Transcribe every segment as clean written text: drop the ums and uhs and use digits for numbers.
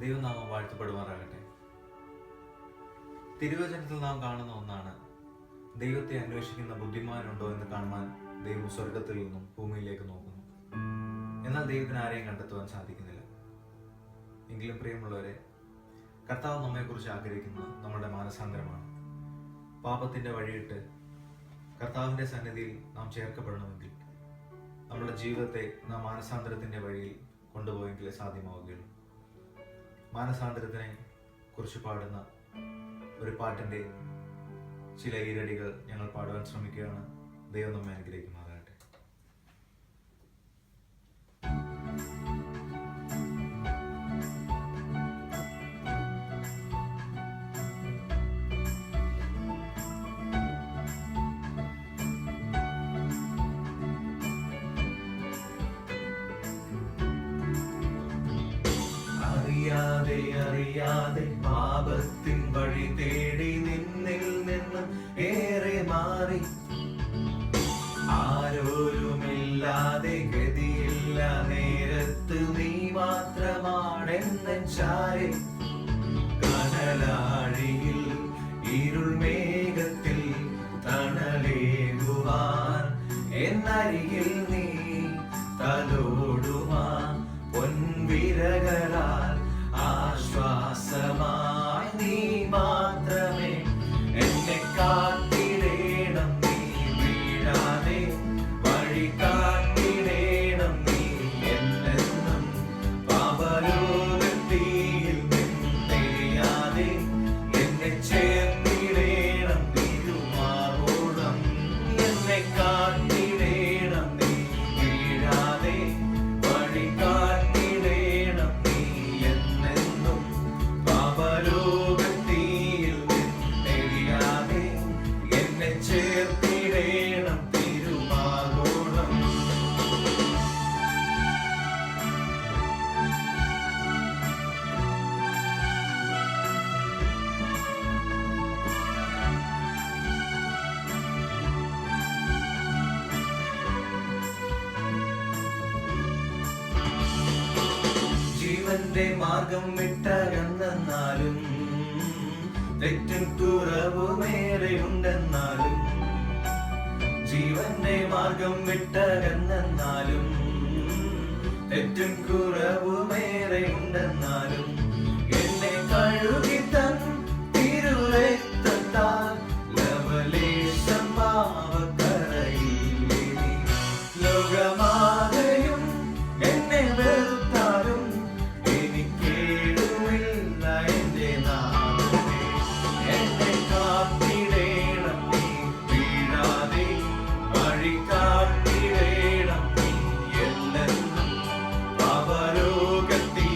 ദൈവനാമം വാഴ്ത്തപ്പെടുമാറാകട്ടെ. തിരുവചനത്തിൽ നാം കാണുന്ന ഒന്നാണ്, ദൈവത്തെ അന്വേഷിക്കുന്ന ബുദ്ധിമാനുണ്ടോ എന്ന് കാണുവാൻ ദൈവം സ്വർഗത്തിൽ നിന്നും ഭൂമിയിലേക്ക് നോക്കുന്നു. എന്നാൽ ദൈവത്തിന് ആരെയും കണ്ടെത്തുവാൻ സാധിക്കുന്നില്ല. എങ്കിലും പ്രിയമുള്ളവരെ, കർത്താവ് നമ്മെക്കുറിച്ച് ആഗ്രഹിക്കുന്നത് നമ്മുടെ മാനസാന്തരമാണ്. പാപത്തിന്റെ വഴിയിട്ട് കർത്താവിന്റെ സന്നിധിയിൽ നാം ചേർക്കപ്പെടണമെങ്കിൽ നമ്മുടെ ജീവിതത്തെ നാം മാനസാന്തരത്തിന്റെ വഴിയിൽ കൊണ്ടുപോയെങ്കിലേ സാധ്യമാവുകയുള്ളൂ. മാനസാന്തരത്തിനെ കുറിച്ച് പാടുന്ന ഒരു പാട്ടിന്റെ ചില ഈരടികൾ ഞങ്ങൾ പാടുവാൻ ശ്രമിക്കുകയാണ്. ദൈവം നമ്മെ അനുഗ്രഹിക്കുമാറാകട്ടെ. അറിയാതെ പാപത്തിൻ വഴി തേടി നിന്നിൽ നിന്ന് ഏറെ മാറി, ആരോരുമില്ലാതെ ഗതിയില്ല നേരത്ത് നീ മാത്രമാണെന്നെച്ചാരെ, കനലാഴിയിൽ ഇരുൾ മേഘത്തിൽ തണലേകുവാൻ എന്നരികിൽ നീ തലോടുമാ പൊൻവിരകളാൽ ആശ്വാസമായി നീ മാത്രമേ എന്നെ കാത്തിടേണം. നീ വീഴാതെ വഴി കാത്തിടേണം. നീ എന്നെന്നും പാപലോകത്തിൽ നിന്നെറിയാതെ എന്നെ ചേർത്തിടേണം. തിരുമാവോളം എന്നെ കാത്തിടേണം. നീ വീഴാതെ വഴി കാത്തിടേണം. നീ എന്നെന്നും പാപലോകത്തിൽ നിന്നെറിയാതെ എന്നെ ചേർത്തിടേണം. തിരുമാവോളം ജീവന്റെ മാർഗം വിട്ടകന്നാലും തെറ്റും കുറവുമേറെ ഉണ്ടെന്നാലും, ജീവന്റെ മാർഗം വിട്ടകന്നാലും തെറ്റും കുറവുമേറെ ഉണ്ടെന്നാലും, എന്നെ കഴുകി തൻ തിരുരക്തത്താൽ ലവലേശം പാപക്കറയില്ലേ നീ. ലോകമാകെയും എന്നെ വെറുത്താലും എനിക്കേടുമില്ല എന്റെ നാമമേ. എന്നെ കാത്തിടേണം. നീ വീഴാതെ വഴി കാത്തിടേണം. നീ എന്നെന്നും പാപലോകത്തിൽ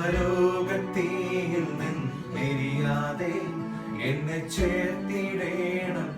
പരലോകത്തീയിൽ നിന്നെരിയാതെ എന്നെ ചേർത്തിടേണം